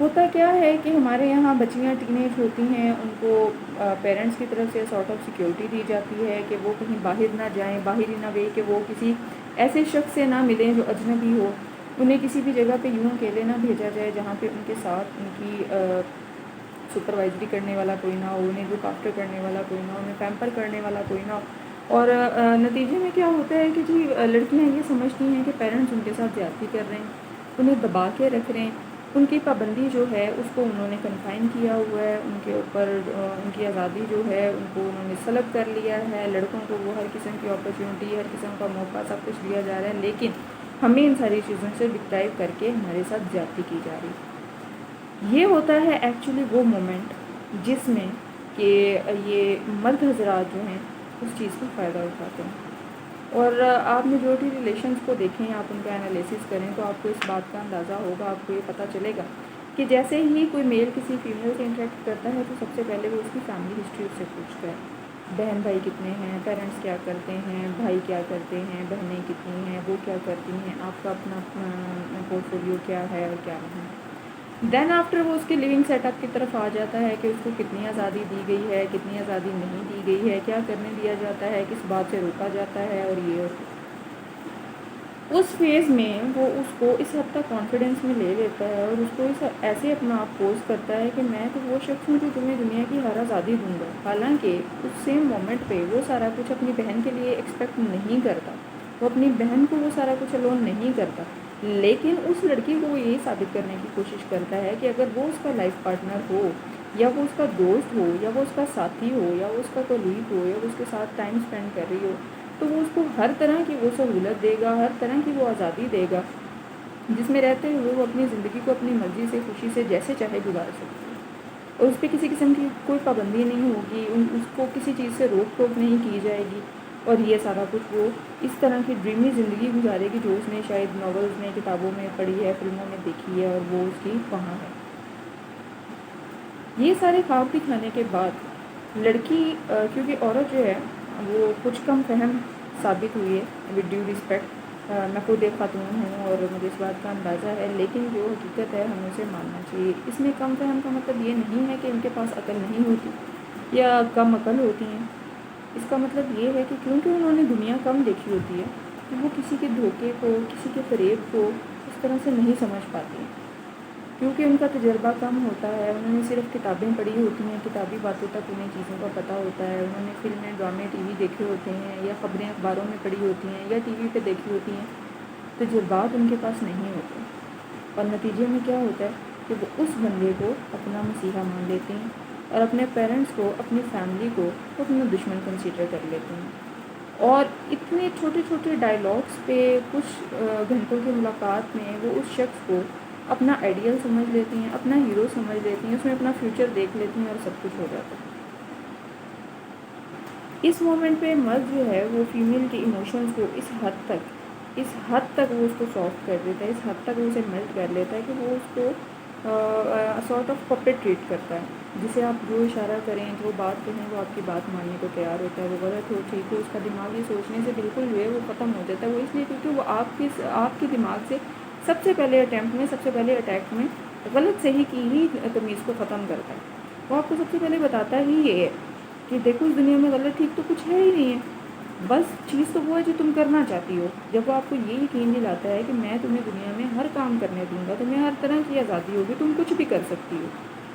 ہوتا کیا ہے کہ ہمارے یہاں بچیاں ٹین ایج ہوتی ہیں، ان کو پیرنٹس کی طرف سے سارٹ آف سیکیورٹی دی جاتی ہے کہ وہ کہیں باہر نہ جائیں، باہر ہی نہ وے کہ وہ کسی ایسے شخص سے نہ ملیں جو اجنبی ہو، انہیں کسی بھی جگہ پہ یوں اکیلے نہ بھیجا جائے جہاں پہ ان کے ساتھ ان کی سپروائزری کرنے والا کوئی نہ ہو، انہیں لک آفٹر کرنے والا کوئی نہ ہو، انہیں پیمپر کرنے والا کوئی نہ ہو۔ اور نتیجے میں کیا ہوتا ہے کہ جی لڑکیاں یہ سمجھتی ہیں کہ پیرنٹس ان کے ساتھ زیادتی کر رہے ہیں، انہیں دبا کے رکھ رہے ہیں، ان کی پابندی جو ہے اس کو انہوں نے کنفائن کیا ہوا ہے، ان کے اوپر ان کی آزادی جو ہے ان کو انہوں نے سلب کر لیا ہے۔ لڑکوں کو وہ ہر قسم کی اپرچونٹی، ہر قسم کا موقع، سب کچھ دیا جا رہا ہے، لیکن ہمیں ان ساری چیزوں سے ڈکٹائیو کر کے ہمارے ساتھ زیادتی کی جا رہی ہے۔ یہ ہوتا ہے ایکچولی وہ مومنٹ جس میں کہ یہ مرد حضرات جو ہیں اس چیز کا فائدہ اٹھاتے ہیں۔ اور آپ میجورٹی ریلیشنز کو دیکھیں، آپ ان کا انالیسس کریں تو آپ کو اس بات کا اندازہ ہوگا، آپ کو یہ پتہ چلے گا کہ جیسے ہی کوئی میل کسی فیمیل سے انٹریکٹ کرتا ہے تو سب سے پہلے وہ اس کی فیملی ہسٹری اس سے پوچھتا ہے، بہن بھائی کتنے ہیں، پیرنٹس کیا کرتے ہیں، بھائی کیا کرتے ہیں، بہنیں کتنی ہیں، وہ کیا کرتی ہیں، آپ کا اپنا پورٹ فولیو کیا ہے اور کیا نہیں۔ دین آفٹر وہ اس کے لیونگ سیٹ اپ کی طرف آ جاتا ہے کہ اس کو کتنی آزادی دی گئی ہے، کتنی آزادی نہیں دی گئی ہے، کیا کرنے دیا جاتا ہے، کس بات سے روکا جاتا ہے، اور یہ اس فیز میں وہ اس کو اس حد تک کانفیڈنس میں لے لیتا ہے اور اس کو اس ایسے اپنا آپ پوز کرتا ہے کہ میں تو وہ شخص ہوں جو تمہیں دنیا کی ہر آزادی دوں گا، حالانکہ اس سیم مومنٹ پہ وہ سارا کچھ اپنی بہن کے لیے ایکسپیکٹ نہیں کرتا، وہ اپنی بہن کو وہ سارا کچھ الون نہیں کرتا، لیکن اس لڑکی کو وہ یہ ثابت کرنے کی کوشش کرتا ہے کہ اگر وہ اس کا لائف پارٹنر ہو، یا وہ اس کا دوست ہو، یا وہ اس کا ساتھی ہو، یا وہ اس کا کولیگ ہو، یا وہ اس کے ساتھ ٹائم اسپینڈ کر رہی ہو، تو وہ اس کو ہر طرح کی وہ سہولت دے گا، ہر طرح کی وہ آزادی دے گا جس میں رہتے ہوئے وہ اپنی زندگی کو اپنی مرضی سے خوشی سے جیسے چاہے گزار سکتی ہے، اور اس پہ کسی قسم کی کوئی پابندی نہیں ہوگی، اس کو کسی چیز سے روک ٹوک نہیں کی جائے گی، اور یہ سارا کچھ وہ اس طرح کی ڈریمی زندگی گزارے گی جو اس نے شاید ناولز میں، کتابوں میں پڑھی ہے، فلموں میں دیکھی ہے، اور وہ اس کی وہاں ہے۔ یہ سارے خواب دکھانے کے بعد لڑکی کیونکہ عورت جو ہے وہ کچھ کم فہم ثابت ہوئی ہے، ود ڈیو رسپیکٹ، میں خود ایک خاتون ہوں اور مجھے اس بات کا اندازہ ہے، لیکن جو حقیقت ہے ہمیں اسے ماننا چاہیے۔ اس میں کم فہم کا مطلب یہ نہیں ہے کہ ان کے پاس عقل نہیں ہوتی یا کم عقل ہوتی ہیں، اس کا مطلب یہ ہے کہ کیونکہ انہوں نے دنیا کم دیکھی ہوتی ہے کہ وہ کسی کے دھوکے کو، کسی کے فریب کو اس طرح سے نہیں سمجھ پاتی ہیں، کیونکہ ان کا تجربہ کم ہوتا ہے، انہوں نے صرف کتابیں پڑھی ہوتی ہیں، کتابی باتوں تک انہیں چیزوں کا پتہ ہوتا ہے، انہوں نے فلمیں، ڈرامے، ٹی وی دیکھے ہوتے ہیں، یا خبریں اخباروں میں پڑھی ہوتی ہیں، یا ٹی وی پہ دیکھی ہوتی ہیں، تجربات ان کے پاس نہیں ہوتے، اور نتیجے میں کیا ہوتا ہے کہ وہ اس بندے کو اپنا مسیحا مان لیتے ہیں، اور اپنے پیرنٹس کو، اپنی فیملی کو اپنا دشمن کنسیڈر کر لیتے ہیں، اور اتنے چھوٹے چھوٹے ڈائلاگس پہ کچھ گھنٹوں کی ملاقات میں وہ اس شخص کو اپنا آئیڈیل سمجھ لیتی ہیں، اپنا ہیرو سمجھ لیتی ہیں، اس میں اپنا فیوچر دیکھ لیتی ہیں، اور سب کچھ ہو جاتا ہے۔ اس مومنٹ پہ مرد جو ہے وہ فیمیل کے ایموشنز کو اس حد تک وہ اس کو سافٹ کر دیتا ہے، اس حد تک وہ اسے میلٹ کر لیتا ہے کہ وہ اس کو سارٹ آف پپٹ ٹریٹ کرتا ہے، جسے آپ جو اشارہ کریں، جو بات کہیں، وہ آپ کی بات ماننے کو تیار ہوتا ہے، وہ غلط ہو ٹھیک ہو، اس کا دماغ یہ سوچنے سے بالکل جو ہے وہ ختم ہو جاتا ہے، وہ اس لیے کیونکہ وہ آپ کے دماغ سے سب سے پہلے اٹیمپٹ میں، سب سے پہلے اٹیک میں غلط صحیح کی ہی تمیز کو ختم کرتا ہے، وہ آپ کو سب سے پہلے بتاتا ہی یہ ہے کہ دیکھو اس دنیا میں غلط ٹھیک تو کچھ ہے ہی نہیں ہے، بس چیز تو وہ ہے جو تم کرنا چاہتی ہو۔ جب وہ آپ کو یہ یقین دلاتا ہے کہ میں تمہیں دنیا میں ہر کام کرنے دوں گا، تمہیں ہر طرح کی آزادی ہوگی، تم کچھ بھی کر سکتی ہو،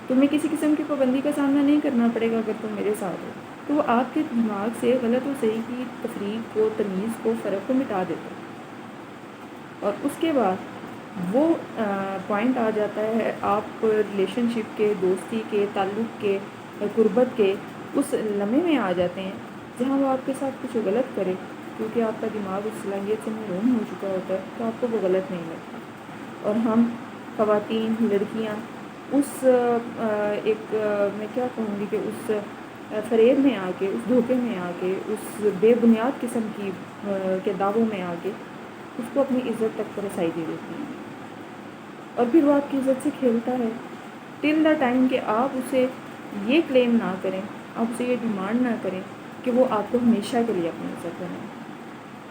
تمہیں کسی قسم کی پابندی کا سامنا نہیں کرنا پڑے گا اگر تم میرے ساتھ ہو، تو وہ آپ کے دماغ سے غلط و صحیح کی تفریق کو، تمیز کو، فرق کو مٹا دیتا ہے، اور اس کے بعد وہ پوائنٹ آ جاتا ہے آپ ریلیشن شپ کے، دوستی کے، تعلق کے، قربت کے اس لمحے میں آ جاتے ہیں جہاں وہ آپ کے ساتھ کچھ غلط کرے، کیونکہ آپ کا دماغ اس صلاحیت سے محروم ہو چکا ہوتا ہے، تو آپ کو وہ غلط نہیں لگتا، اور ہم خواتین، لڑکیاں اس ایک میں کیا کہوں گی کہ اس فریب میں آ کے، اس دھوکے میں آ کے، اس بے بنیاد قسم کی کے دعووں میں آ کے اس کو اپنی عزت تک پر رسائی دے دیتی ہیں، اور پھر وہ آپ کی عزت سے کھیلتا ہے ٹل دا ٹائم کہ آپ اسے یہ کلیم نہ کریں، آپ اسے یہ ڈیمانڈ نہ کریں کہ وہ آپ کو ہمیشہ کے لیے اپنی عزت بنائے،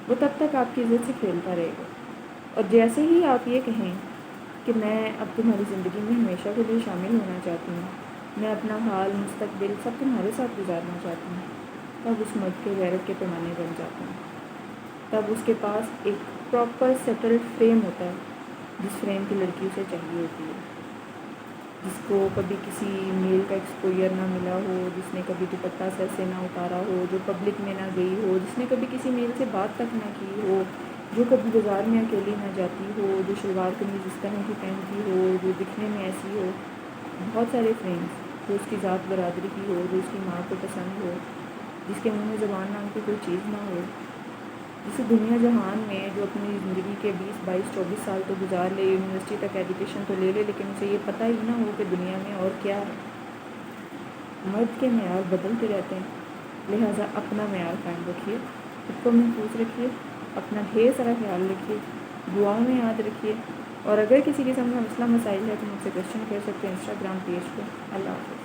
وہ تب تک آپ کی عزت سے کھیلتا رہے گا، اور جیسے ہی آپ یہ کہیں کہ میں اب تمہاری زندگی میں ہمیشہ کے لیے شامل ہونا چاہتی ہوں، میں اپنا حال مستقبل سب تمہارے ساتھ گزارنا چاہتی ہوں، تب اس مرد کے غیرت کے پیمانے بن جاتے ہیں۔ تب اس کے پاس ایک پراپر سیٹلڈ فریم ہوتا ہے، جس فریم کی لڑکی اسے چاہیے ہوتی ہے، جس کو کبھی کسی میل کا ایکسپوئر نہ ملا ہو، جس نے کبھی دوپٹہ سر سے نہ اتارا ہو، جو پبلک میں نہ گئی ہو، جس نے کبھی کسی میل سے بات تک نہ کی ہو، جو کبھی بازار میں اکیلی نہ جاتی ہو، جو شلوار قمیض اس طرح کی پہنتی ہو، جو دکھنے میں ایسی ہو۔ بہت سارے فرینڈس، جو اس کی ذات برادری کی ہو، جو اس کی ماں کو پسند ہو، جس کے منہ میں زبان نام کی کوئی چیز نہ ہو، جسے دنیا جہان میں جو اپنی زندگی کے 20 22 24 سال تو گزار لے، یونیورسٹی تک ایجوکیشن تو لے لے، لیکن اسے یہ پتہ ہی نہ ہو کہ دنیا میں اور کیا ہے۔ مرد کے معیار بدلتے رہتے ہیں، لہٰذا اپنا معیار قائم رکھیے، خود کو محفوظ رکھیے، اپنا ڈھیر سارا خیال رکھیے، دعاؤں میں یاد رکھیے، اور اگر کسی قسم کا مسئلہ مسائل ہے تو مجھ سے کویسچن کر سکتے ہیں انسٹاگرام پیج پہ۔ اللہ حافظ۔